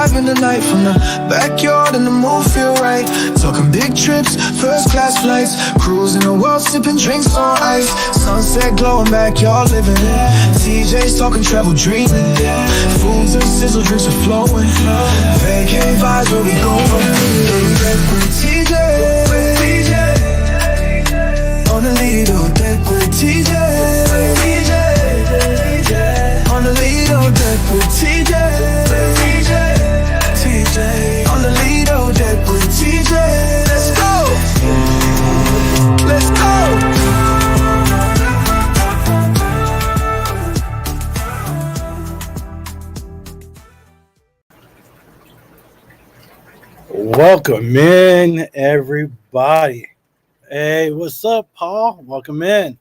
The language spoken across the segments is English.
surviving the night from the backyard and the mood feel right. Talking big trips, first class flights, cruising the world, sipping drinks on ice. Sunset glowing, backyard living. TJ's talking travel, dreaming. Foods and sizzle, drinks are flowing. Vacay vibes where we going. Deck with TJ. On the Lido Deck with TJ. On the Lido Deck with TJ. On the Lido Deck with TJ. Let's go. Let's go. Welcome in, everybody. Hey, what's up, Paul? Welcome in.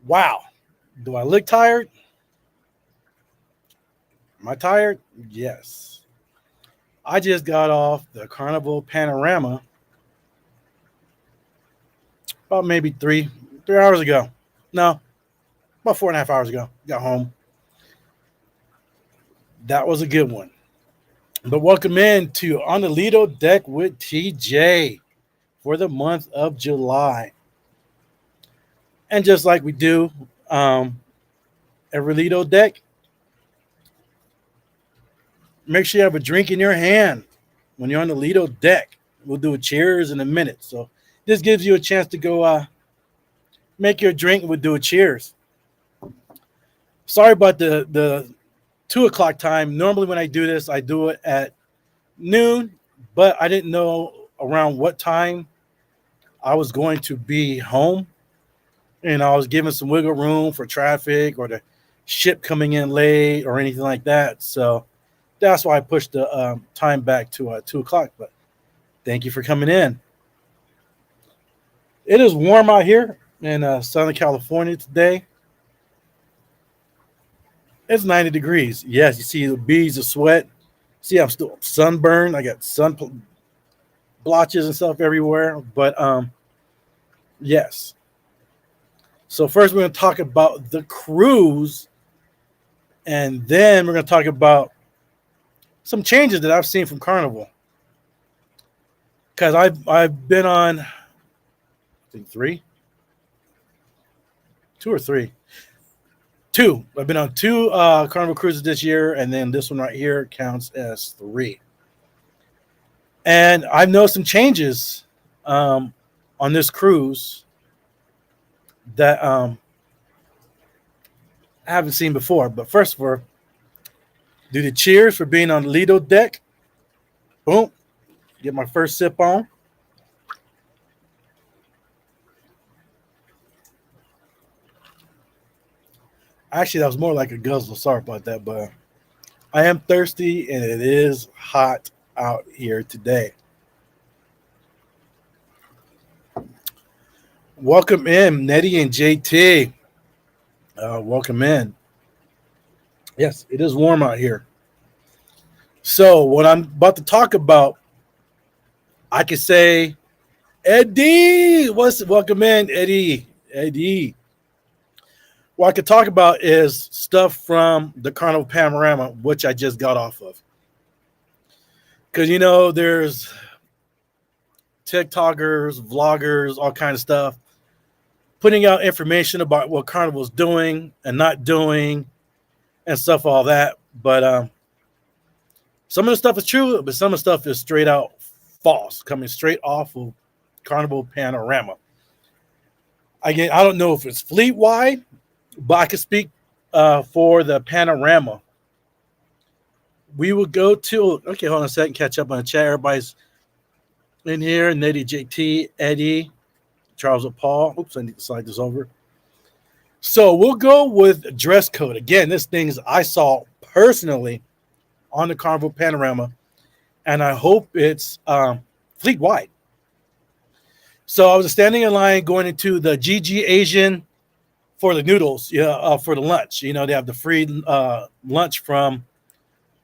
Wow. Do I look tired? Am I tired? Yes. I just got off the Carnival Panorama about maybe three hours ago. No, about 4.5 hours ago. Got home. That was a good one. But welcome in to On the Lido Deck with TJ for the month of July. And just like we do every Lido Deck, make sure you have a drink in your hand when you're on the Lido Deck. We'll do a cheers in a minute. So this gives you a chance to go make your drink. We'll do a cheers. Sorry about the 2 o'clock time. Normally when I do this, I do it at noon, but I didn't know around what time I was going to be home. And I was given some wiggle room for traffic or the ship coming in late or anything like that. So that's why I pushed the time back to 2 o'clock. But thank you for coming in. It is warm out here in Southern California today. It's 90 degrees. Yes, you see the beads of sweat. See, I'm still sunburned. I got sun blotches and stuff everywhere. But yes. So first we're going to talk about the cruise. And then we're going to talk about some changes that I've seen from Carnival. Because I've been on, I think 2 or 3. 2. I've been on 2 Carnival cruises this year, and then this one right here counts as 3. And I've noticed some changes on this cruise that I haven't seen before. But first, do the cheers for being on the Lido Deck. Boom. Get my first sip on. Actually, that was more like a guzzle. Sorry about that, but I am thirsty, and it is hot out here today. Welcome in, Nettie and JT. Welcome in. Yes, it is warm out here. So what I'm about to talk about, I could say, Eddie. Welcome in, Eddie. Eddie. What I could talk about is stuff from the Carnival Panorama, which I just got off of. Because, you know, there's TikTokers, vloggers, all kinds of stuff, putting out information about what Carnival's doing and not doing and stuff, all that. But some of the stuff is true, but some of the stuff is straight out false, coming straight off of Carnival Panorama. Again, I don't know if it's fleet-wide, but I can speak for the Panorama. We will go to, okay, hold on a second, catch up on the chat. Everybody's in here. Nettie, JT, Eddie, Charles and Paul. Oops, I need to slide this over. So we'll go with dress code. Again, this things I saw personally on the Carnival Panorama, and I hope it's fleet-wide. So I was standing in line going into the GG Asian for the noodles, for the lunch. You know, they have the free lunch from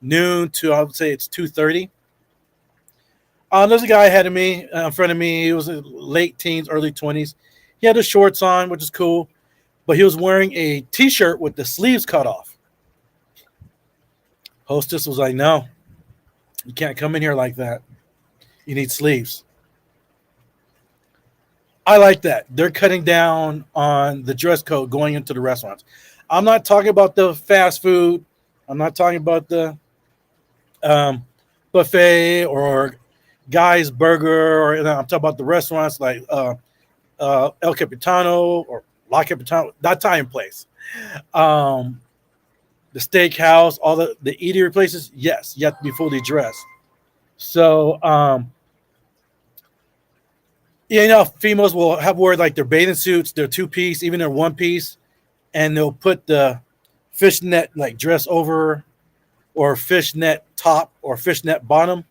noon to, I would say it's 2:30. There's a guy ahead of me, in front of me. He was in late teens, early 20s. He had his shorts on, which is cool, but he was wearing a T-shirt with the sleeves cut off. Hostess was like, no, you can't come in here like that. You need sleeves. I like that. They're cutting down on the dress code going into the restaurants. I'm not talking about the fast food. I'm not talking about the buffet or Guy's Burger, or I'm talking about the restaurants like El Capitano or La Capitano, that Italian place. The steakhouse, all the eatery places, yes, you have to be fully dressed. So, females will have wear like their bathing suits, their 2-piece, even their 1-piece, and they'll put the fishnet like dress over, or fishnet top, or fishnet bottom.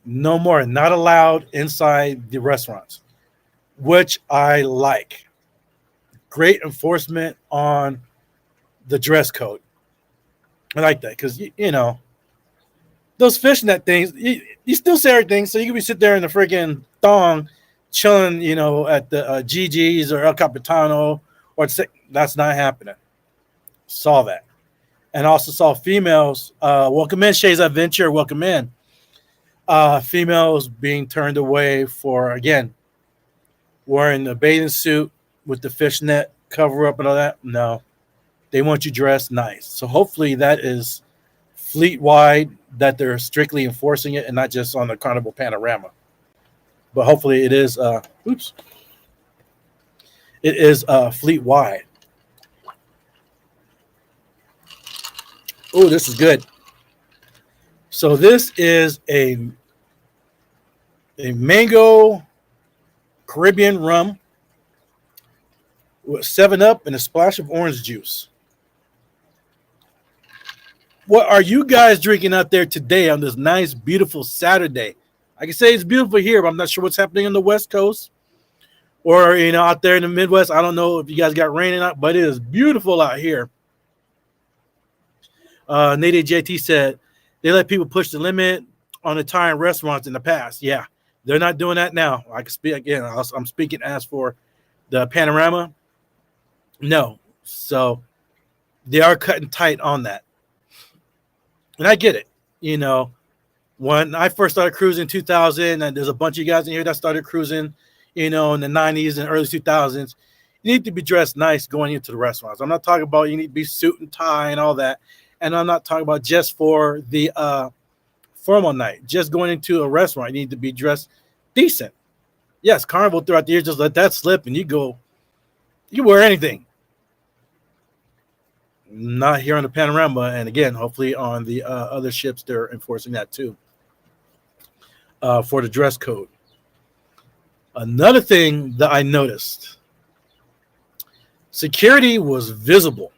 No more, not allowed inside the restaurants, which I like. Great enforcement on the dress code. I like that because those fishnet things, you still say everything, so you can be sitting there in the freaking thong, chilling, at the GG's or El Capitano, or that's not happening. Saw that, and also saw females. Welcome in, Shay's Adventure. Welcome in. Females being turned away for, again, wearing a bathing suit with the fishnet cover up and all that. No, they want you dressed nice. So hopefully that is fleet-wide, that they're strictly enforcing it and not just on the Carnival Panorama. But hopefully it is fleet-wide. Oh, this is good. So this is a mango Caribbean rum with 7-Up and a splash of orange juice. What are you guys drinking out there today on this nice, beautiful Saturday? I can say it's beautiful here, but I'm not sure what's happening on the West Coast or, out there in the Midwest. I don't know if you guys got rain or not, but it is beautiful out here. Nate JT said they let people push the limit on Italian restaurants in the past. Yeah, they're not doing that now. I can speak again. I'm speaking as for the Panorama. No. So they are cutting tight on that. And I get it. When I first started cruising in 2000, and there's a bunch of you guys in here that started cruising, in the 90s and early 2000s, you need to be dressed nice going into the restaurants. I'm not talking about you need to be suit and tie and all that. And I'm not talking about just for the formal night. Just going into a restaurant, you need to be dressed decent. Yes, Carnival throughout the years just let that slip, and you wear anything. Not here on the Panorama, and again, hopefully on the other ships, they're enforcing that too for the dress code. Another thing that I noticed, security was visible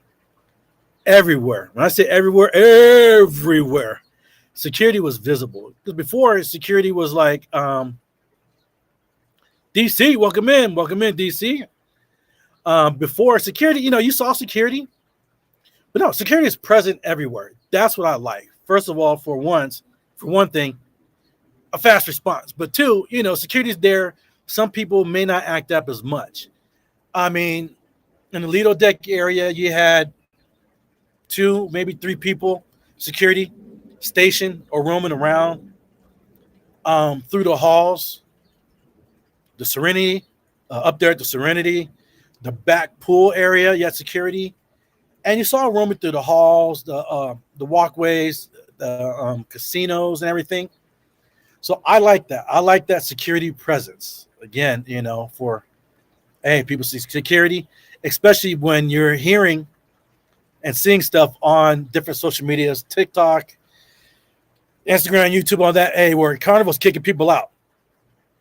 everywhere. When I say everywhere, everywhere. Security was visible. Because before, security was like, DC, welcome in, DC. Before security, you saw security. But no, security is present everywhere. That's what I like. First of all, for one thing, a fast response. But two, security is there. Some people may not act up as much. I mean, in the Lido Deck area, you had 2, maybe 3 people, security stationed or roaming around through the halls, the Serenity, up there at the Serenity, the back pool area, you had security. And you saw roaming through the halls, the walkways, the casinos and everything. So I like that. I like that security presence. Again, for, people see security, especially when you're hearing and seeing stuff on different social medias, TikTok, Instagram, YouTube, all that, where Carnival's kicking people out.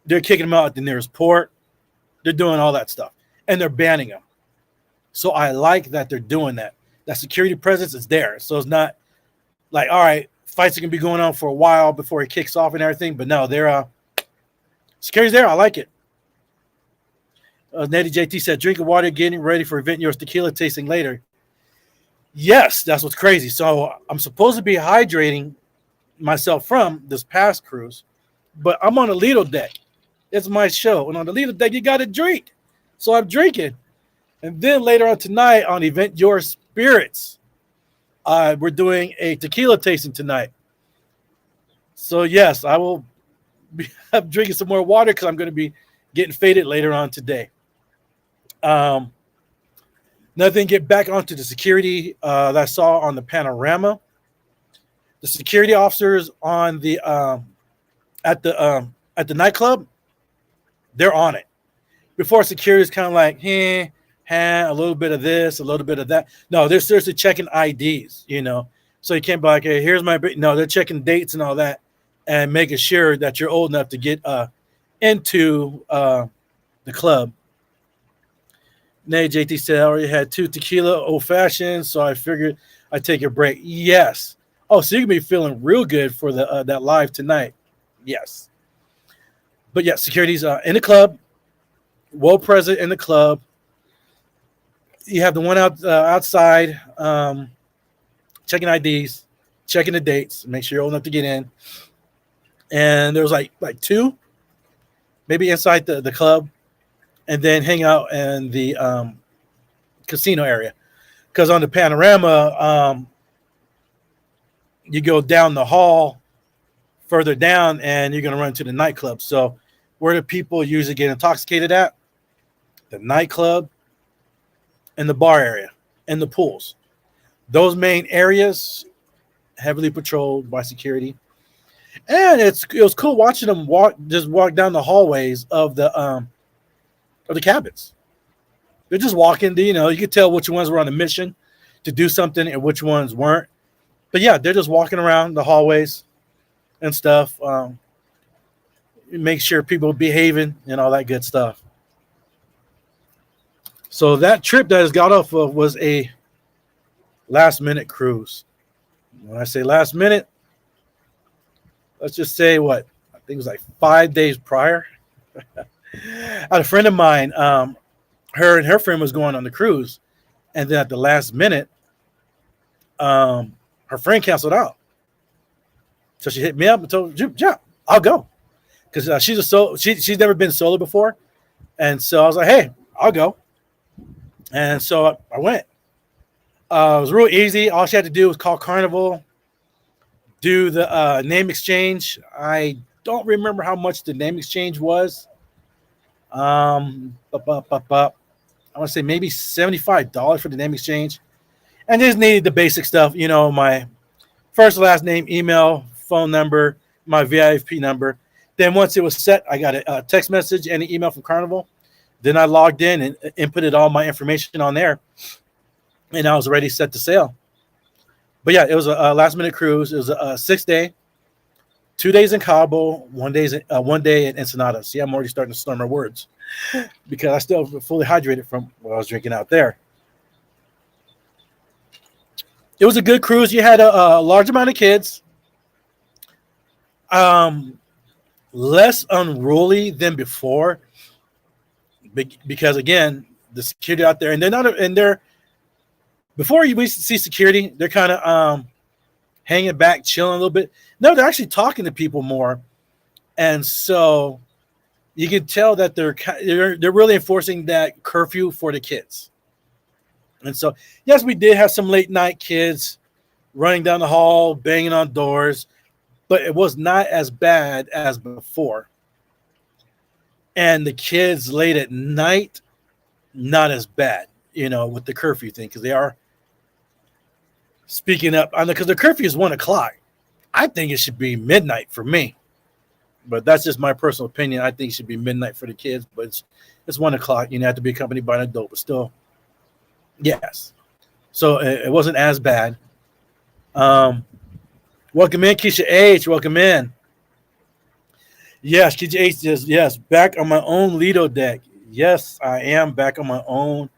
They're kicking them out at the nearest port. They're doing all that stuff. And they're banning them. So I like that they're doing that. That security presence is there. So it's not like, all right, fights are going to be going on for a while before it kicks off and everything. But no, they're security's there. I like it. Natty JT said, drinking water, getting ready for event yours tequila tasting later. Yes, that's what's crazy. So I'm supposed to be hydrating myself from this past cruise, but I'm on the Lido Deck. It's my show. And on the Lido Deck, you got to drink. So I'm drinking. And then later on tonight on Event Your Spirits, We're doing a tequila tasting tonight. So yes, I will be drinking some more water because I'm going to be getting faded later on today. Another thing, get back onto the security that I saw on the panorama. The security officers on the at the nightclub, they're on it. Before, security is kind of like, a little bit of this, a little bit of that. No, they're seriously checking IDs, So you can't be like, hey, here's my. No, they're checking dates and all that, and making sure that you're old enough to get into the club. Nay, JT said I already had 2 tequila old fashions, so I figured I'd take a break. Yes. Oh, so you can be feeling real good for the that live tonight. Yes. But yeah, security's in the club, well present in the club. You have the one outside, checking IDs, checking the dates, make sure you're old enough to get in. And there was like 2, maybe inside the club, and then hang out in the casino area. Because on the panorama, you go down the hall further down, and you're going to run to the nightclub. So where do people usually get intoxicated at? The nightclub and the bar area and the pools. Those main areas heavily patrolled by security. And it was cool watching them walk down the hallways of the cabins. They're just walking. You could tell which ones were on a mission to do something and which ones weren't. But yeah, they're just walking around the hallways and stuff. Make sure people are behaving and all that good stuff. So that trip that I got off of was a last-minute cruise. When I say last minute, let's just say I think it was like 5 days prior. I had a friend of mine, her and her friend was going on the cruise, and then at the last minute, her friend canceled out. So she hit me up and told, "Yeah, I'll go," because she's never been solo before, and so I was like, "Hey, I'll go," and so I went. It was real easy. All she had to do was call Carnival, do the name exchange. I don't remember how much the name exchange was. I want to say maybe $75 for the name exchange. And just needed the basic stuff, my first, last name, email, phone number, my VIP number. Then once it was set, I got a text message and an email from Carnival. Then I logged in and inputted all my information on there. And I was already set to sail. But yeah, it was a last-minute cruise. It was a 6-day, 2 days in Cabo, 1 day in Ensenada. See, I'm already starting to slur my words because I still fully hydrated from what I was drinking out there. It was a good cruise. You had a large amount of kids. Less unruly than before because, again, the security out there, and they're before we see security, they're kind of hanging back, chilling a little bit. No, they're actually talking to people more, and so you can tell that they're really enforcing that curfew for the kids. And so, yes, we did have some late night kids running down the hall, banging on doors, but it was not as bad as before. And the kids late at night, not as bad, with the curfew thing, because they are speaking up. Because the curfew is 1 o'clock. I think it should be midnight for me. But that's just my personal opinion. I think it should be midnight for the kids, but it's 1 o'clock. You have to be accompanied by an adult, but still, yes. So it wasn't as bad. Welcome in, Keisha H. Welcome in. Yes, Keisha H says, yes, back on my own Lido deck. Yes, I am back on my own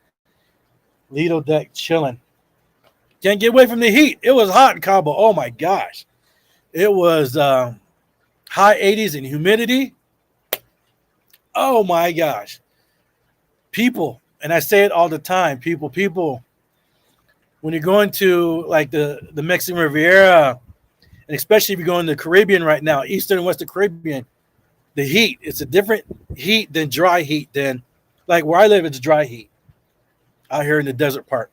Lido deck chilling. Can't get away from the heat. It was hot in Cabo. Oh, my gosh. It was high 80s and humidity. Oh, my gosh. People, and I say it all the time, people, when you're going to like the Mexican Riviera, and especially if you're going to the Caribbean right now, Eastern and Western Caribbean, the heat, it's a different heat than dry heat. Like where I live, it's dry heat. Out here in the desert part,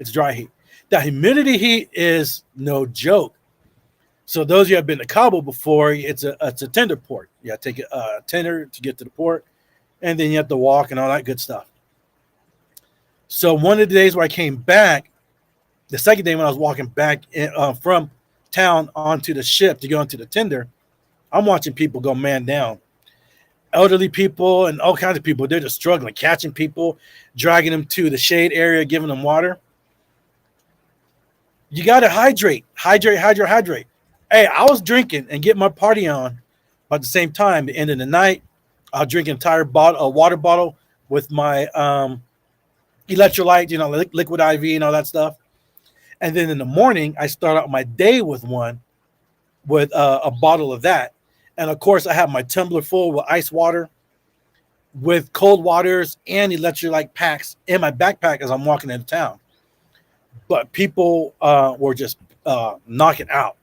it's dry heat. That humidity heat is no joke. So those of you have been to Cabo before, it's a tender port. You have to take a tender to get to the port, and then you have to walk and all that good stuff. So one of the days where I came back, the second day when I was walking back from town onto the ship to go into the tender, I'm watching people go man down. Elderly people and all kinds of people, they're just struggling, catching people, dragging them to the shade area, giving them water. You got to hydrate. Hey, I was drinking and getting my party on, but at the same time, the end of the night, I'll drink an entire water bottle with my electrolyte, liquid IV and all that stuff. And then in the morning, I start out my day with a bottle of that. And of course, I have my tumbler full with ice water, with cold waters and electrolyte packs in my backpack as I'm walking into town. But people were just knocking out.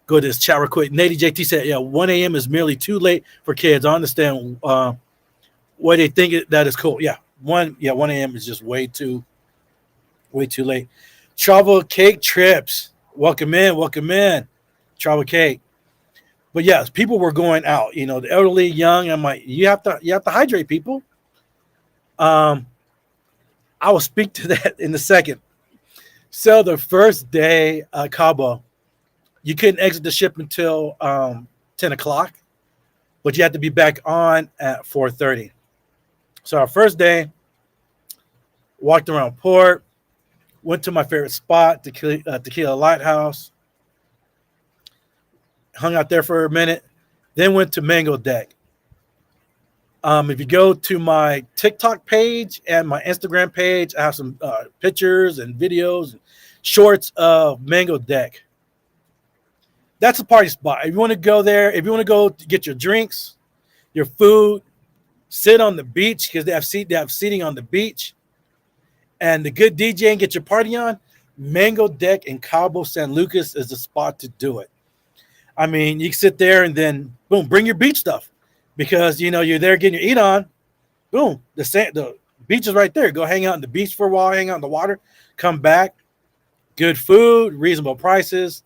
Go to this chat real quick. Nady JT said, yeah, 1 a.m. is merely too late for kids. I understand why they think that is cool. Yeah, 1 a.m. is just way too late. Travel Cake Trips. Welcome in. Travel Cake. But yes, people were going out, the elderly, young. I'm like, you have to hydrate, people. I will speak to that in a second. So the first day, Cabo, you couldn't exit the ship until 10 o'clock, but you had to be back on at 4:30. So our first day, walked around port, went to my favorite spot, Tequila Lighthouse, hung out there for a minute, then went to Mango Deck. If you go to my TikTok page and my Instagram page, I have some pictures and videos and shorts of Mango Deck. That's a party spot. If you want to go there, if you want to go to get your drinks, your food, sit on the beach because they have seating on the beach, and the good DJ and get your party on, Mango Deck in Cabo San Lucas is the spot to do it. I mean, you can sit there and then, boom, bring your beach stuff because, you're there getting your eat on. Boom, the beach is right there. Go hang out on the beach for a while, hang out in the water, come back. Good food, reasonable prices.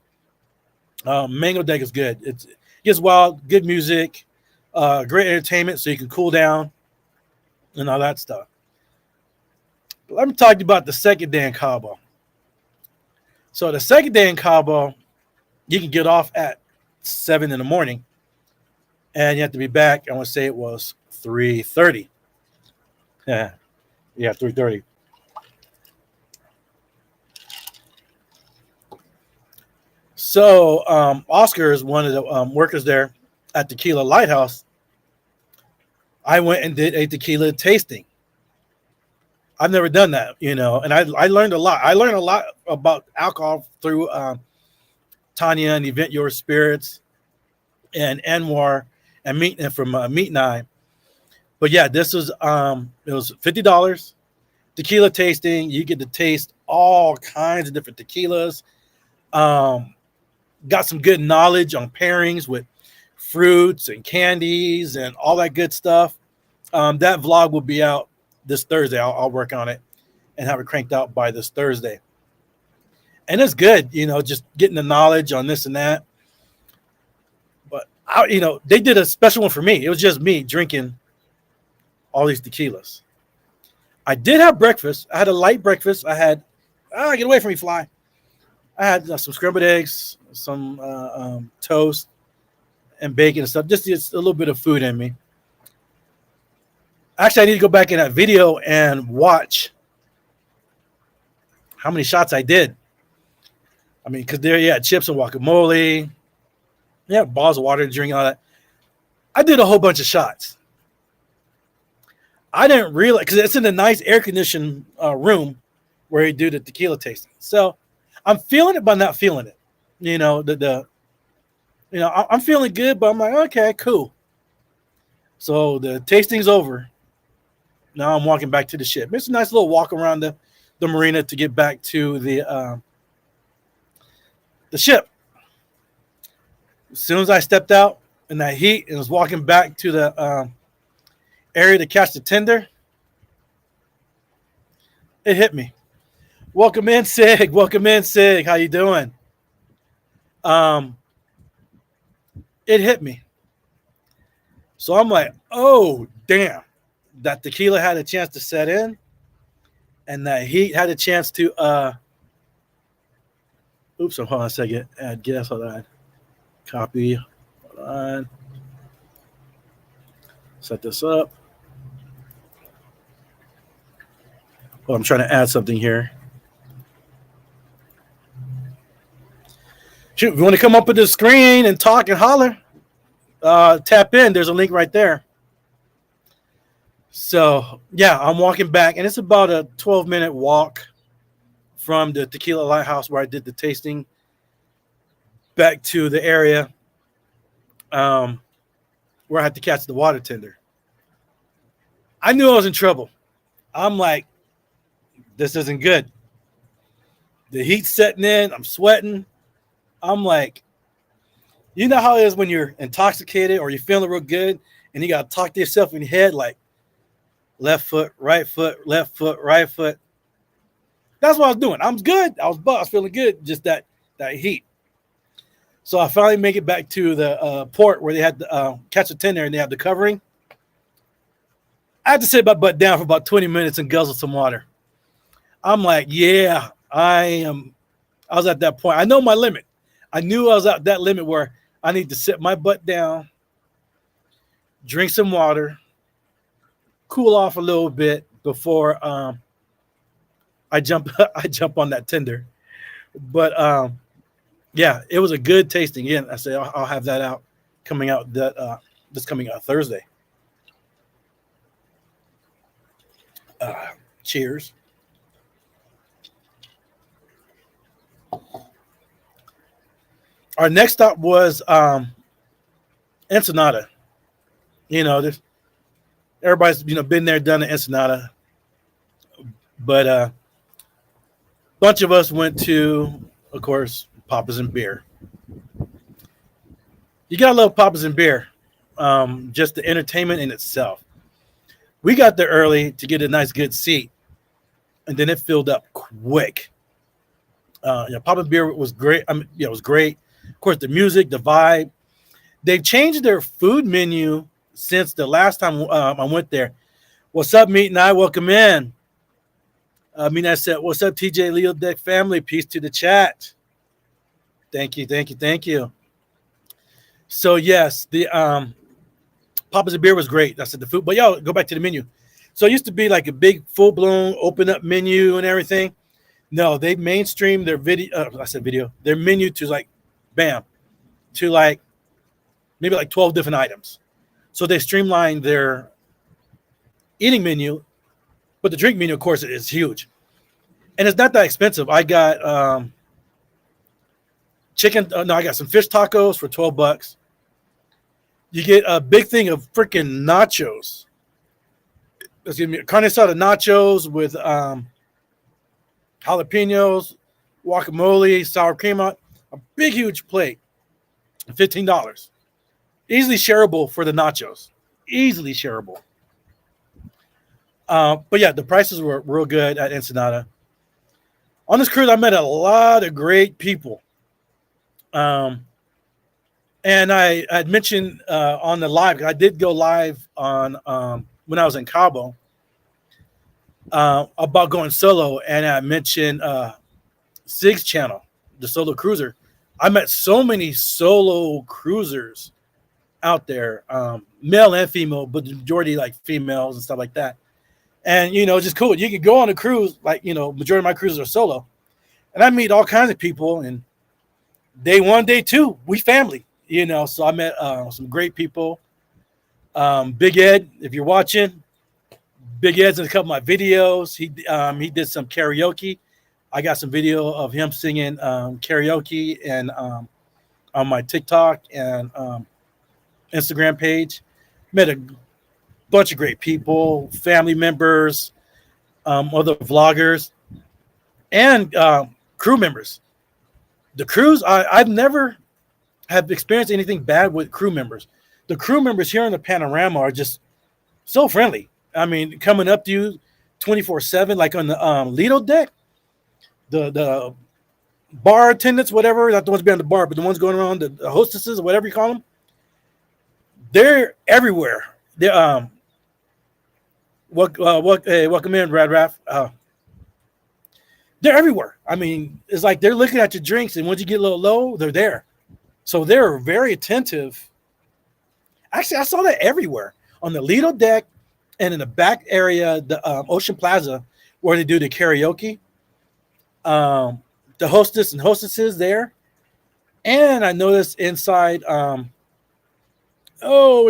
Mango Deck is good. It gets wild, good music, great entertainment so you can cool down and all that stuff. But let me talk to you about the second day in Cabo. So the second day in Cabo, you can get off at 7 in the morning, and you have to be back. I want to say it was 3:30. Yeah, 3:30. So Oscar is one of the workers there at Tequila Lighthouse. I went and did a tequila tasting. I've never done that, and I learned a lot. I learned a lot about alcohol through Tanya and Event Your Spirits and Anwar and from Meat and I. But yeah, this was it was $50 tequila tasting. You get to taste all kinds of different tequilas. Got some good knowledge on pairings with fruits and candies and all that good stuff. That vlog will be out this Thursday. I'll work on it and have it cranked out by this Thursday. And it's good, just getting the knowledge on this and that. But, they did a special one for me. It was just me drinking all these tequilas. I did have breakfast. I had a light breakfast. I had, get away from me, fly. I had some scrambled eggs, some toast, and bacon and stuff. Just a little bit of food in me. Actually, I need to go back in that video and watch how many shots I did. I mean, because there you had chips and guacamole. Yeah, balls of water to drink and all that. I did a whole bunch of shots. I didn't realize, because it's in a nice air-conditioned room where you do the tequila tasting. So I'm feeling it, but I'm not feeling it. I'm feeling good, but I'm like, okay, cool. So the tasting's over. Now I'm walking back to the ship. It's a nice little walk around the marina to get back to the ship. As soon as I stepped out in that heat and was walking back to the area to catch the tender, it hit me. Welcome in, Sig. Welcome in, Sig. How you doing? Um, it hit me. So I'm like, oh damn, that tequila had a chance to set in, and that heat had a chance to oops, hold on a second. Add guess, hold on. Copy. Hold on. Set this up. Well, I'm trying to add something here. Shoot, if you want to come up with the screen and talk and holler, tap in. There's a link right there. So, yeah, I'm walking back, and it's about a 12-minute walk from the Tequila Lighthouse where I did the tasting back to the area where I had to catch the water tender. I knew I was in trouble. I'm like, this isn't good. The heat's setting in. I'm sweating. I'm like, you know how it is when you're intoxicated or you're feeling real good and you got to talk to yourself in your head like left foot, right foot, left foot, right foot. That's what I was doing. I was good. I was feeling good. Just that heat. So I finally make it back to the port where they had to catch a tender and they have the covering. I had to sit my butt down for about 20 minutes and guzzle some water. I'm like, yeah, I was at that point. I know my limit. I knew I was at that limit where I need to sit my butt down, drink some water, cool off a little bit before I jump on that tender. But yeah, it was a good tasting. Again, I say I'll have that out coming out this coming out Thursday. Cheers. Our next stop was Ensenada. You know, everybody's been there, done the Ensenada, but a bunch of us went to, of course, Papa's and Beer. You gotta love Papa's and Beer, just the entertainment in itself. We got there early to get a nice good seat, and then it filled up quick. Papa's Beer was great. It was great. Of course, the music, the vibe. They've changed their food menu since the last time I went there. What's up, Meet and I? Welcome in. Meet and I said, what's up, TJ Lido Deck family? Peace to the chat. Thank you. So, yes, the Papa's and Beer was great. I said the food. But, y'all, go back to the menu. So, it used to be like a big, full-blown, open-up menu and everything. No, they mainstreamed their menu to like, bam, to like maybe like 12 different items. So they streamlined their eating menu, but the drink menu, of course, is huge. And it's not that expensive. I got I got some fish tacos for $12. You get a big thing of freaking nachos. Excuse me, carne asada nachos with jalapenos, guacamole, sour cream on a big, huge plate, $15. Easily shareable for the nachos. Easily shareable. But yeah, the prices were real good at Ensenada. On this cruise, I met a lot of great people. And I had mentioned on the live, I did go live on when I was in Cabo about going solo, and I mentioned Sig's channel, the solo cruiser. I met so many solo cruisers out there, male and female, but the majority like females and stuff like that. And, just cool. You can go on a cruise, like, majority of my cruises are solo. And I meet all kinds of people. And day one, day two, we family, So I met some great people. Big Ed, if you're watching, Big Ed's in a couple of my videos. He did some karaoke. I got some video of him singing karaoke and on my TikTok and Instagram page. Met a bunch of great people, family members, other vloggers, and crew members. The crews, I've never have experienced anything bad with crew members. The crew members here in the Panorama are just so friendly. I mean, coming up to you 24/7, like on the Lido deck. the bar attendants, whatever, not the ones behind the bar, but the ones going around, the hostesses or whatever you call them, they're everywhere. They're hey, welcome in, Rad Raff. They're everywhere. I mean, it's like they're looking at your drinks, and once you get a little low, they're there. So they're very attentive. Actually, I saw that everywhere on the Lido deck and in the back area, the Ocean Plaza, where they do the karaoke. The hostess and hostesses there, and I noticed inside. Where's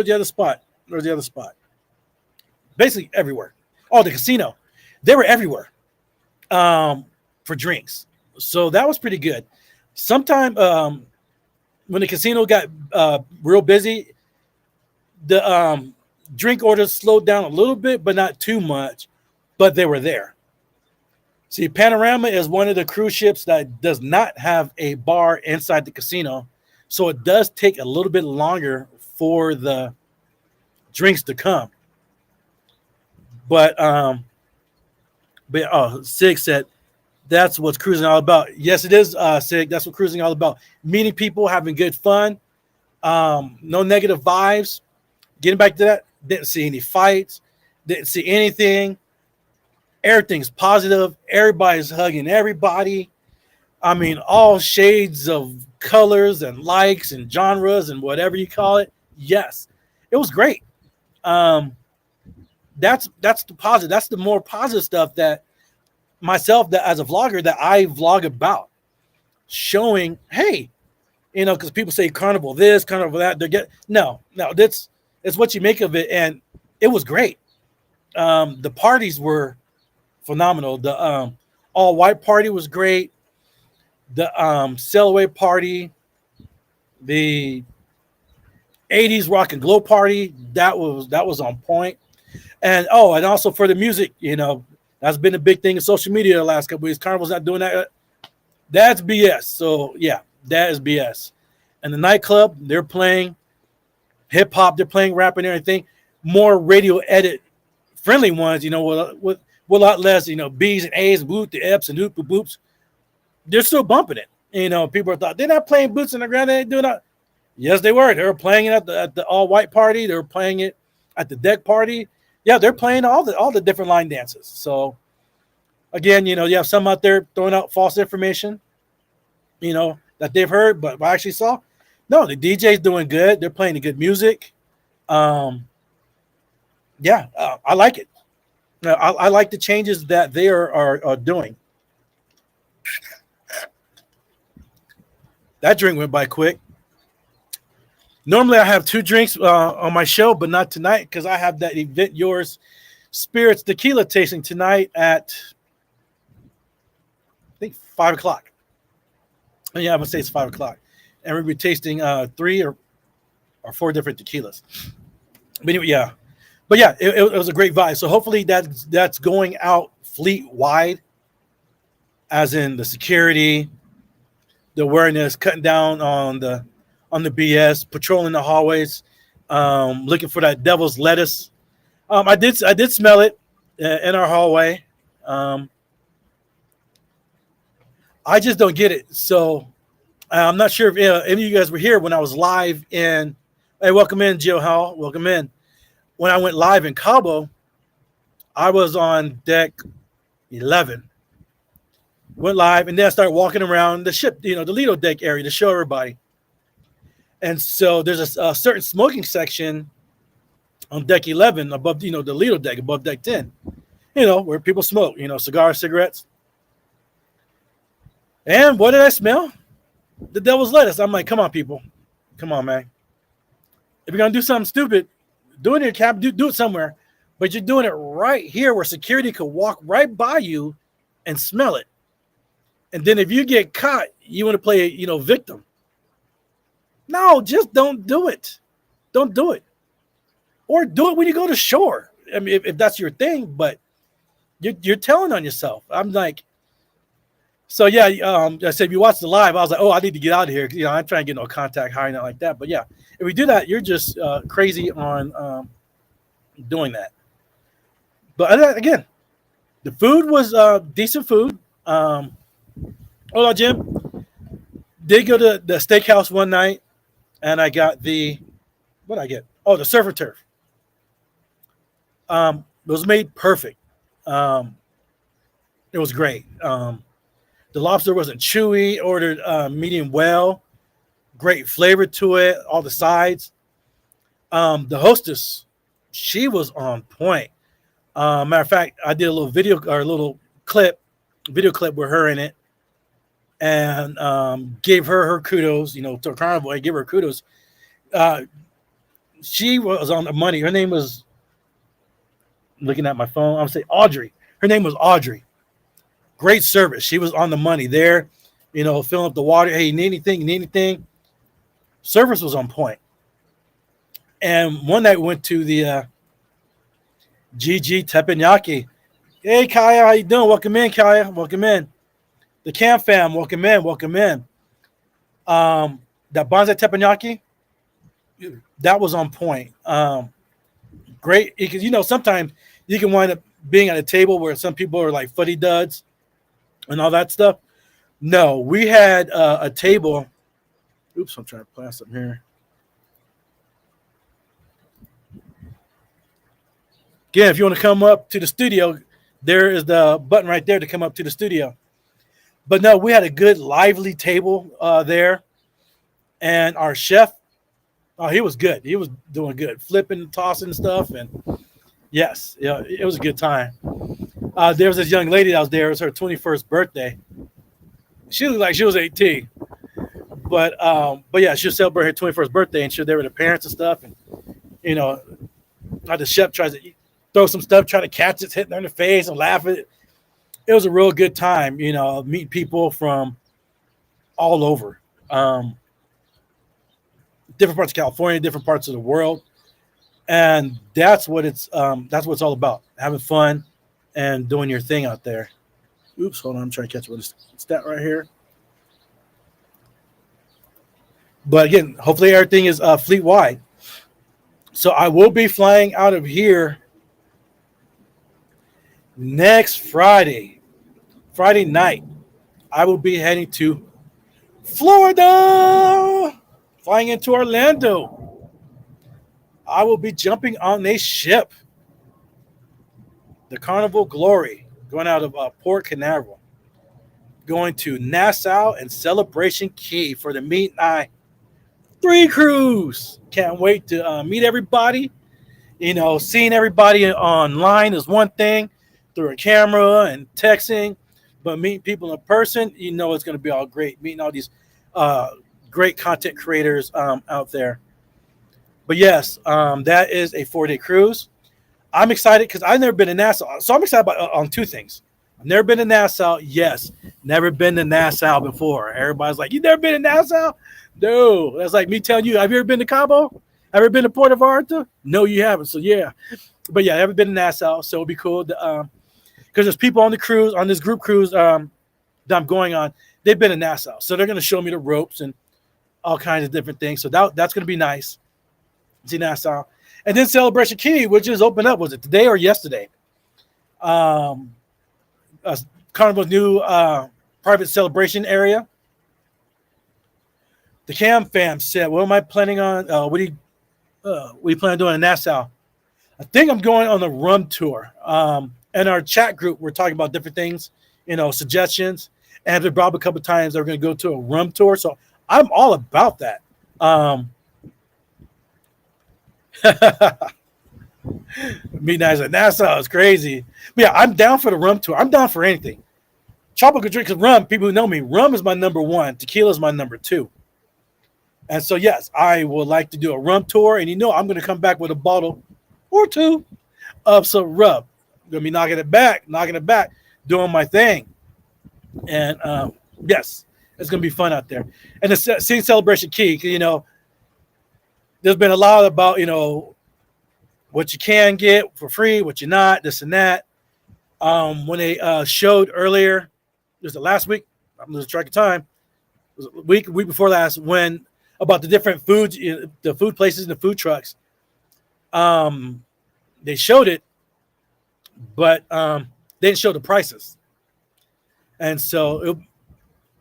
the other spot? Where's the other spot? Basically everywhere. Oh, the casino. They were everywhere for drinks. So that was pretty good. Sometime when the casino got real busy, the drink orders slowed down a little bit, but not too much. But they were there. See, Panorama is one of the cruise ships that does not have a bar inside the casino. So it does take a little bit longer for the drinks to come. But Sig said, that's what cruising all about. Yes, it is, Sig. That's what cruising all about. Meeting people, having good fun, no negative vibes. Getting back to that, didn't see any fights, didn't see anything. Everything's positive. Everybody's hugging everybody. I mean, all shades of colors and likes and genres and whatever you call it. Yes, it was great. That's the positive. That's the more positive stuff that myself, that as a vlogger, that I vlog about, showing, hey, because people say Carnival this, Carnival that. It's what you make of it, and it was great. The parties were phenomenal. The all white party was great. The sail away party, the 80s rock and glow party, that was on point. And also for the music, that's been a big thing in social media the last couple of weeks. Carnival's not doing that. That's BS. So yeah, that is BS. And the nightclub, they're playing hip hop, they're playing rap and everything. More radio edit friendly ones, with a lot less, B's and A's, boot, the F's and oop boops. They're still bumping it. People thought they're not playing Boots on the Ground. They ain't doing that. Yes, they were. They were playing it at the all white party. They were playing it at the deck party. Yeah, they're playing all the different line dances. So again, you have some out there throwing out false information, that they've heard, but I actually saw. No, the DJ's doing good. They're playing the good music. I like it. I like the changes that they are doing. That drink went by quick. Normally I have 2 drinks on my show, but not tonight because I have that Event Yours Spirits Tequila tasting tonight at, I think, 5 o'clock. Yeah, I'm going to say it's 5 o'clock. And we'll be tasting 3 or 4 different tequilas. But anyway, yeah. But yeah, it was a great vibe. So hopefully that's going out fleet-wide, as in the security, the awareness, cutting down on the BS, patrolling the hallways, looking for that devil's lettuce. I did smell it in our hallway. I just don't get it. So I'm not sure if any of you guys were here when I was live in. Hey, welcome in, Jill Howell. Welcome in. When I went live in Cabo, I was on deck 11. Went live, and then I started walking around the ship, the Lido deck area to show everybody. And so there's a certain smoking section on deck 11 above, the Lido deck, above deck 10, where people smoke, cigars, cigarettes. And what did I smell? The devil's lettuce. I'm like, come on, people. Come on, man. If you're going to do something stupid, do it in your cab, do it somewhere. But you're doing it right here where security could walk right by you and smell it. And then if you get caught, you want to play, victim. No, just don't do it. Don't do it. Or do it when you go to shore. I mean, if that's your thing, but you're telling on yourself. I'm like, so yeah, I said, if you watch the live, I was like, I need to get out of here. I'm trying to get no contact high, not like that. But yeah, if we do that, you're just crazy on doing that. But again, the food was decent food. Hold on, Jim. Did go to the steakhouse one night, and I got what did I get? Oh, the surf and turf. It was made perfect. Um, it was great. The lobster wasn't chewy. Ordered medium well. Great flavor to it. All the sides. The hostess, she was on point. Matter of fact, I did a little video or a little video clip with her in it, and gave her kudos. To Carnival, I give her kudos. Uh, she was on the money. Her name was, looking at my phone, I'm saying Audrey. Her name was Audrey. Great service. She was on the money there. Filling up the water. Hey, you need anything? You need anything? Service was on point. And one night we went to the GG Teppanyaki. Hey, Kaya, how you doing? Welcome in, Kaya. Welcome in. The Cam fam, welcome in. Welcome in. That Bonsai Teppanyaki, that was on point. Great, because sometimes you can wind up being at a table where some people are like footy duds and all that stuff. No, we had a table. Oops, I'm trying to play something here. Again, if you want to come up to the studio, there is the button right there to come up to the studio. But no, we had a good, lively table there. And our chef, he was good. He was doing good, flipping, tossing stuff. And yes, it was a good time. There was this young lady that was there. It was her 21st birthday. She looked like she was 18. But yeah, she was celebrating her 21st birthday, and she was there with her parents and stuff. And, how the chef tries to throw some stuff, try to catch it, hitting her in the face and laugh at it. It was a real good time, meeting people from all over. Different parts of California, different parts of the world. And that's what it's all about. Having fun and doing your thing out there. Oops, hold on. I'm trying to catch what is that right here. But again, hopefully everything is fleet wide. So I will be flying out of here next Friday night. I will be heading to Florida, flying into Orlando. I will be jumping on a ship, the Carnival Glory, going out of Port Canaveral, going to Nassau and Celebration Key for the Meet I 3 cruise. Can't wait to meet everybody. Seeing everybody online is one thing, through a camera and texting, but meeting people in person, it's going to be all great. Meeting all these great content creators out there. But yes, that is a 4-day cruise. I'm excited because I've never been to Nassau. So I'm excited about on 2 things. I've never been to Nassau. Yes, never been to Nassau before. Everybody's like, you never been to Nassau? No. That's like me telling you, have you ever been to Cabo? Ever been to Puerto Vallarta? No, you haven't. So yeah. But yeah, I've never been to Nassau. So it'll be cool because there's people on the cruise, on this group cruise that I'm going on. They've been to Nassau. So they're going to show me the ropes and all kinds of different things. So that's going to be nice. See Nassau. And then Celebration Key, which is open up. Was it today or yesterday? Carnival's new private celebration area. The Cam fam said, what am I planning on? What do you plan on doing in Nassau? I think I'm going on a rum tour. In our chat group, we're talking about different things, suggestions. And they brought up a couple of times they're going to go to a rum tour. So I'm all about that. Midnight at Nassau is crazy. But yeah, I'm down for the rum tour. I'm down for anything. Tropical drinks and rum, people who know me, rum is my number 1. Tequila is my number 2. And so, yes, I would like to do a rum tour. And I'm going to come back with a bottle or 2 of some rum. I'm going to be knocking it back, doing my thing. And, yes, it's going to be fun out there. And the seeing Celebration Key, there's been a lot about, what you can get for free, what you're not, this and that. When they showed earlier, it was the last week, I'm losing track of time. It was a week before last, when about the different foods, the food places and the food trucks. They showed it, but they didn't show the prices. And so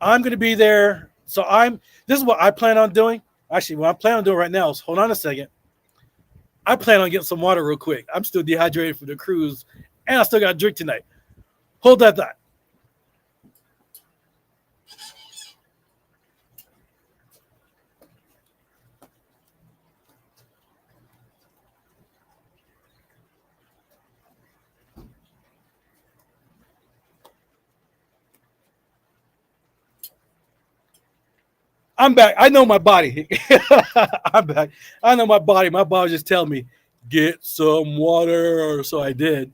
I'm going to be there. So this is what I plan on doing. Actually, what I'm planning on doing right now is, hold on a second. I plan on getting some water real quick. I'm still dehydrated from the cruise, and I still got to drink tonight. Hold that thought. I'm back. I know my body. I'm back. I know my body. My body just tell me, get some water. So I did.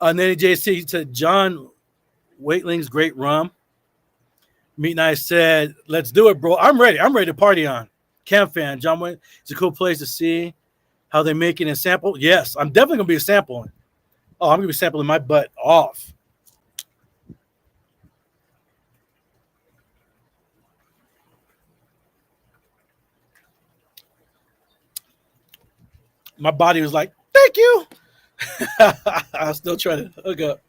And then JC said, John Waitling's great rum. Meat and I said, let's do it, bro. I'm ready. I'm ready to party on. Camp fan. John Wailing. It's a cool place to see how they make it and sample. Yes, I'm definitely going to be sampling. Oh, I'm going to be sampling my butt off. My body was like, thank you. I was still trying to hook up.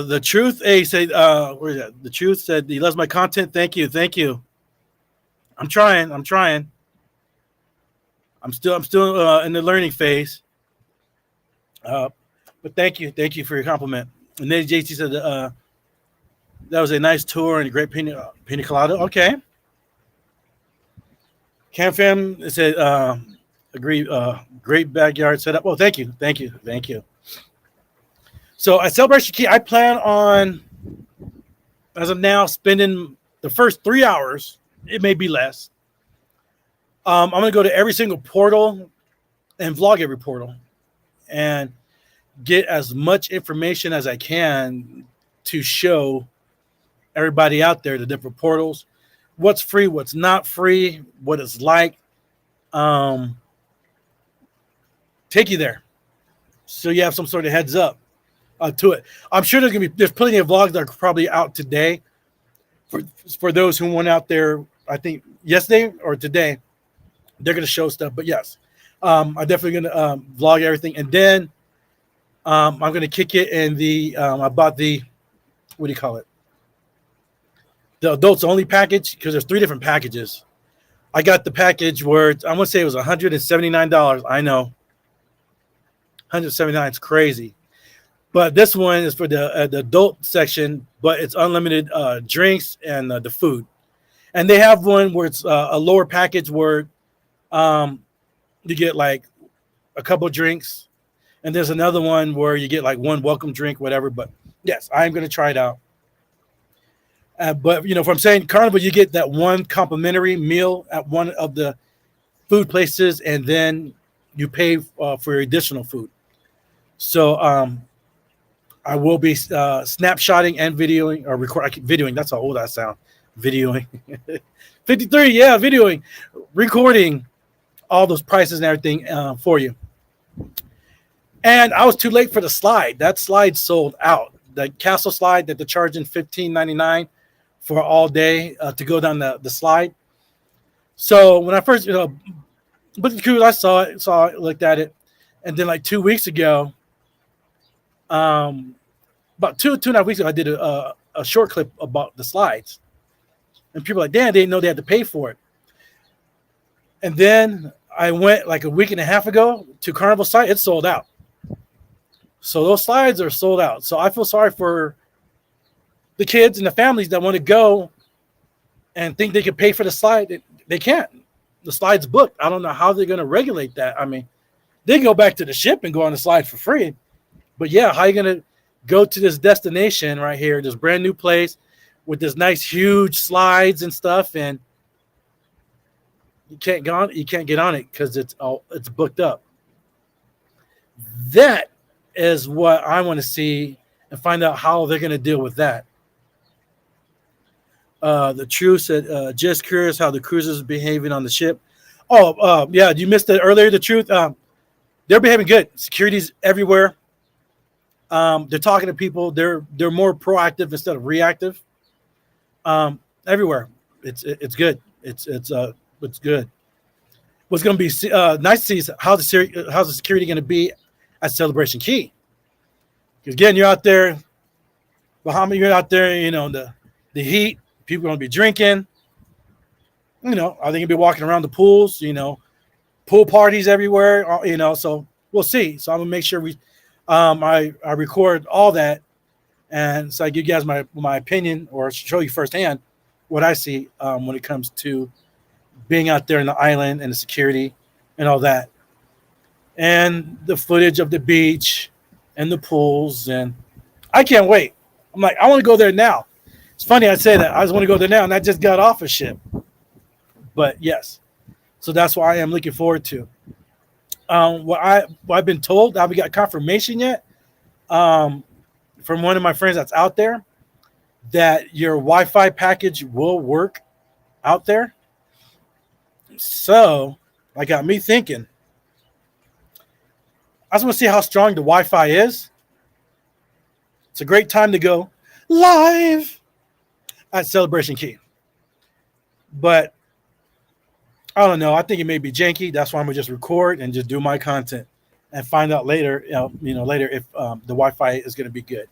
The truth, said, where is that? The truth said he loves my content. Thank you. Thank you. I'm trying. I'm still in the learning phase. But thank you. Thank you for your compliment. And then JT said, that was a nice tour and a great pina colada. Okay. Cam Fam said, agree, great backyard setup. Oh, thank you. Thank you. Thank you. So at Celebration Key, I plan on, as of now, spending the first 3 hours. It may be less. I'm going to go to every single portal and vlog every portal and get as much information as I can to show everybody out there the different portals, what's free, what's not free, what it's like. Take you there so you have some sort of heads up to it. I'm sure there's plenty of vlogs that are probably out today for those who went out there. I think yesterday or today they're going to show stuff. But yes, I'm definitely going to vlog everything, and then I'm going to kick it in the I bought the, what do you call it? The adults only package, because there's 3 different packages. I got the package where I want to say it was $179. I know, $179 is crazy, but this one is for the adult section, but it's unlimited drinks and the food. And they have one where it's a lower package where you get like a couple drinks, and there's another one where you get like one welcome drink, whatever. But yes, I'm going to try it out. But, if I'm saying Carnival, you get that one complimentary meal at one of the food places, and then you pay for additional food. So I will be snapshotting and videoing, or videoing. That's how old I sound. Videoing. 53, yeah, videoing. Recording all those prices and everything for you. And I was too late for the slide. That slide sold out. The castle slide that they're charging $15.99 for all day to go down the slide. So when I first, but the cruise, I saw it, looked at it, and then like 2 weeks ago, about two and a half weeks ago, I did a short clip about the slides, and people were like, damn, they didn't know they had to pay for it. And then I went like a week and a half ago to Carnival site. It's sold out. So those slides are sold out. So I feel sorry for the kids and the families that want to go and think they can pay for the slide. They can't. The slide's booked. I don't know how they're going to regulate that. I mean, they can go back to the ship and go on the slide for free. But yeah, how are you going to go to this destination right here, this brand new place with this nice huge slides and stuff, and you can't get on it because it's booked up. That is what I want to see and find out how they're going to deal with that. The truth said, just curious how the cruisers are behaving on the ship. Oh, yeah, you missed it earlier. The truth, they're behaving good. Security's everywhere. They're talking to people. They're more proactive instead of reactive. Everywhere. It's good. It's good. What's going to be nice to see is how's the security going to be at Celebration Key. Because again, you're out there, Bahama, you're out there, the heat, people are going to be drinking. Are they going to be walking around the pools, pool parties everywhere, so we'll see. So I'm going to make sure I record all that. And so I give you guys my opinion or show you firsthand what I see when it comes to being out there in the island and the security and all that. And the footage of the beach and the pools. And I can't wait. I'm like, I want to go there now. It's funny I say that. I just want to go there now. And I just got off a ship. But yes. So that's what I am looking forward to. What I've been told, I haven't got confirmation yet. From one of my friends that's out there, that your Wi-Fi package will work out there. So I got me thinking, I just want to see how strong the Wi-Fi is. It's a great time to go live at Celebration Key. But I don't know. I think it may be janky. That's why I'm going to just record and just do my content and find out later, later if the Wi-Fi is going to be good.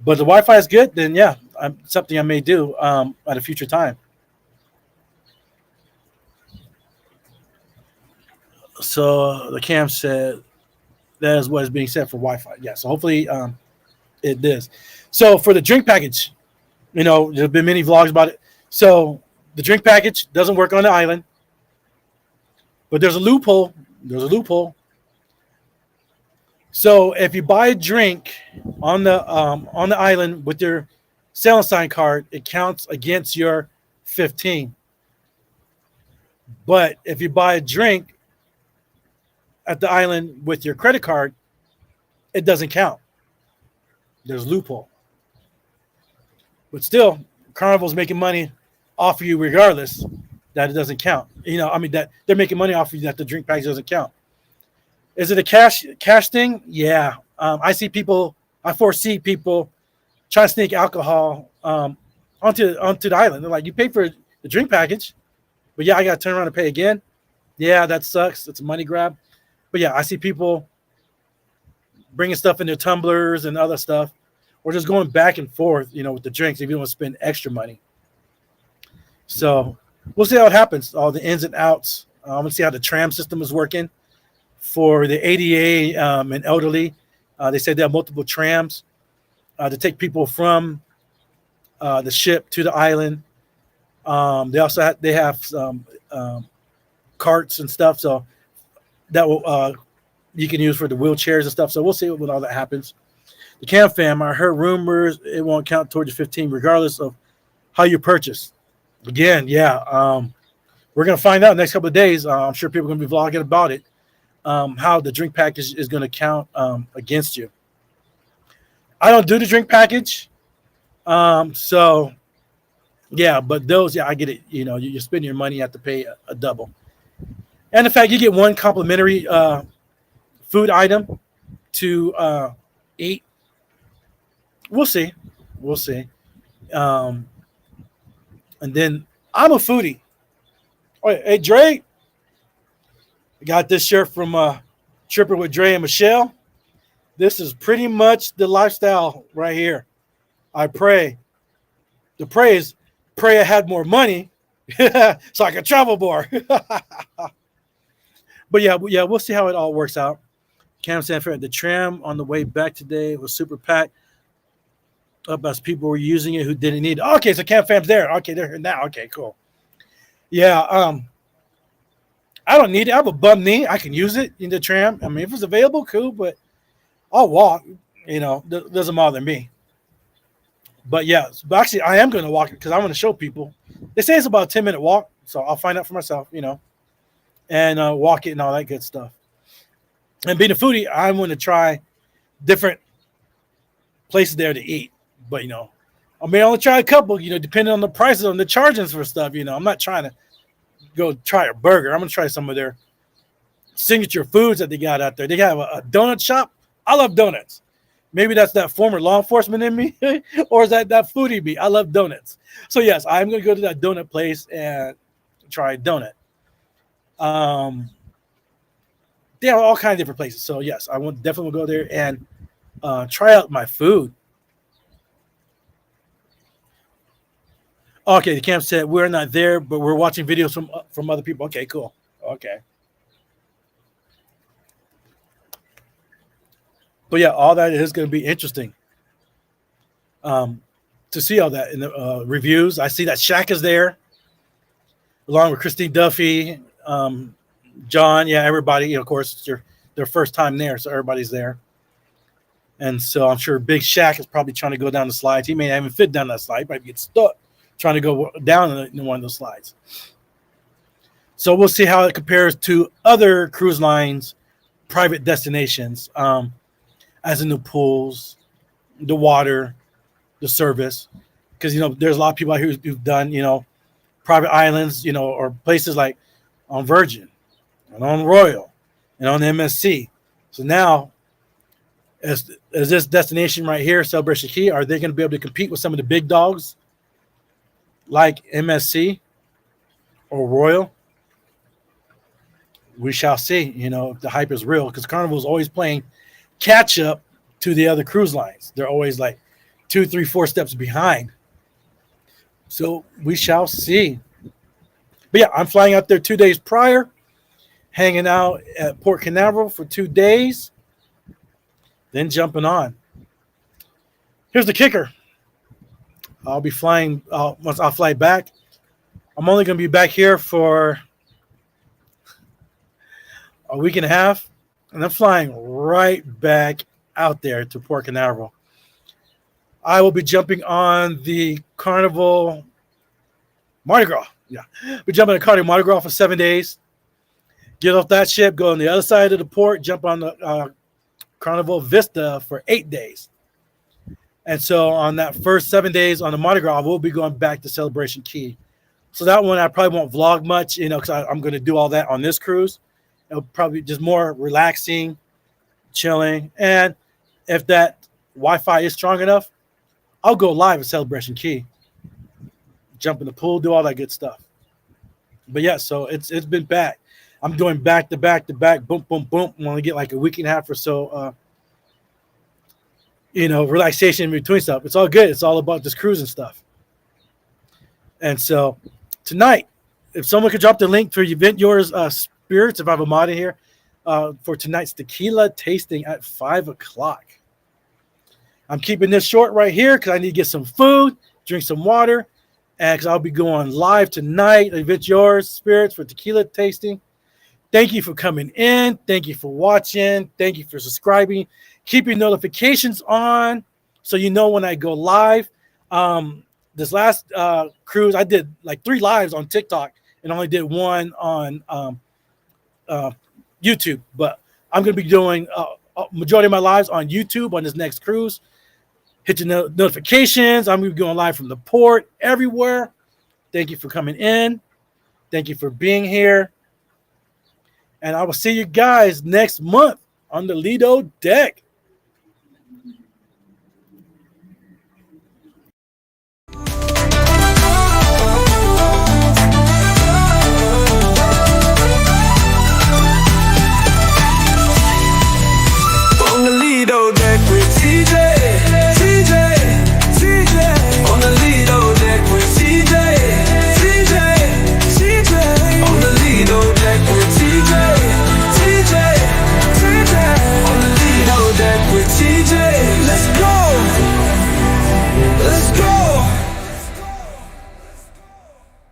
But if the Wi-Fi is good, then yeah, something I may do at a future time. So the cam said that is what is being said for Wi-Fi. Yeah, so hopefully it is. So for the drink package, there's been many vlogs about it. So the drink package doesn't work on the island, but there's a loophole. So if you buy a drink on the island with your sailing sign card, it counts against your 15. But if you buy a drink at the island with your credit card, it doesn't count. There's a loophole. But still, Carnival's making money off of you regardless that it doesn't count. That they're making money off of you that the drink package doesn't count. Is it a cash thing? Yeah. I foresee people trying to sneak alcohol onto the island. They're like, you pay for the drink package, but yeah, I got to turn around and pay again. Yeah, that sucks. It's a money grab. But yeah, I see people bringing stuff in their tumblers and other stuff, or just going back and forth, with the drinks if you don't want to spend extra money. So we'll see how it happens, all the ins and outs. I'm going to see how the tram system is working for the ADA and elderly. They say they have multiple trams to take people from the ship to the island. They also have some carts and stuff, so that will you can use for the wheelchairs and stuff. So we'll see when all that happens. The Cam Fam, I heard rumors it won't count towards your 15 regardless of how you purchase. Again, yeah, we're going to find out in the next couple of days. I'm sure people are going to be vlogging about it, how the drink package is going to count against you. I don't do the drink package. So, yeah, but those, yeah, I get it. You spend your money, you have to pay a double. And in fact, you get one complimentary food item to eat. We'll see. And then I'm a foodie. Oh, hey, Dre. I got this shirt from Tripping with Dre and Michelle. This is pretty much the lifestyle right here. I pray. The prayer is pray I had more money so I could travel more. But yeah, we'll see how it all works out. Cam Sanford, the tram on the way back today was super packed up as people were using it who didn't need it. Okay, so Cam Fam's there. Okay, they're here now. Okay, cool. Yeah, I don't need it. I have a bum knee. I can use it in the tram. I mean, if it's available, cool, but I'll walk. Doesn't bother me. But yeah, but actually, I am going to walk because I want to show people. They say it's about a 10-minute walk, so I'll find out for myself, and walk it and all that good stuff. And being a foodie, I want to try different places there to eat. But, I may only try a couple, depending on the prices, on the charges for stuff. I'm not trying to go try a burger. I'm going to try some of their signature foods that they got out there. They have a donut shop. I love donuts. Maybe that's that former law enforcement in me, or is that foodie me? I love donuts. So, yes, I'm going to go to that donut place and try a donut. They have all kinds of different places. So, yes, I definitely will go there and try out my food. Okay, the camp said we're not there, but we're watching videos from other people. Okay, cool. Okay. But yeah, all that is going to be interesting to see all that in the reviews. I see that Shaq is there, along with Christine Duffy, John. Yeah, everybody. Of course, it's their first time there, so everybody's there. And so I'm sure Big Shaq is probably trying to go down the slides. He may not even fit down that slide. He might get stuck trying to go down in one of those slides. So we'll see how it compares to other cruise lines, private destinations, as in the pools, the water, the service. Because, there's a lot of people out here who've done, private islands, or places like on Virgin and on Royal and on MSC. So now, as this destination right here, Celebration Key, are they going to be able to compete with some of the big dogs like MSC or Royal? We shall see, if the hype is real, because Carnival is always playing catch up to the other cruise lines. They're always like 2, 3, 4 steps behind. So we shall see. But yeah, I'm flying out there 2 days prior, hanging out at Port Canaveral for 2 days, then jumping on. Here's the kicker. I'll be flying once I'll fly back. I'm only going to be back here for a week and a half, and I'm flying right back out there to Port Canaveral. I will be jumping on the Carnival Mardi Gras. Yeah, we're jumping on Carnival Mardi Gras for 7 days. Get off that ship, go on the other side of the port, jump on the Carnival Vista for 8 days. And so on that first 7 days on the Mardi Gras, we'll be going back to Celebration Key. So that one I probably won't vlog much, because I'm going to do all that on this cruise. It'll probably just more relaxing, chilling. And if that Wi-Fi is strong enough, I'll go live at Celebration Key. Jump in the pool, do all that good stuff. But yeah, so it's been back. I'm doing back to back to back, boom, boom, boom. I'm going to get like a week and a half or so, relaxation in between stuff. It's all good. It's all about this cruising stuff. And so tonight, if someone could drop the link for Event Yours Spirits, if I have a mod in here, for tonight's tequila tasting at 5 o'clock. I'm keeping this short right here because I need to get some food, drink some water, and because I'll be going live tonight, Event Yours Spirits for tequila tasting. Thank you for coming in. Thank you for watching. Thank you for subscribing. Keep your notifications on so you know when I go live. This last cruise, I did like 3 lives on TikTok and only did 1 on YouTube. But I'm going to be doing majority of my lives on YouTube on this next cruise. Hit your notifications. I'm going to be going live from the port everywhere. Thank you for coming in. Thank you for being here. And I will see you guys next month on the Lido Deck.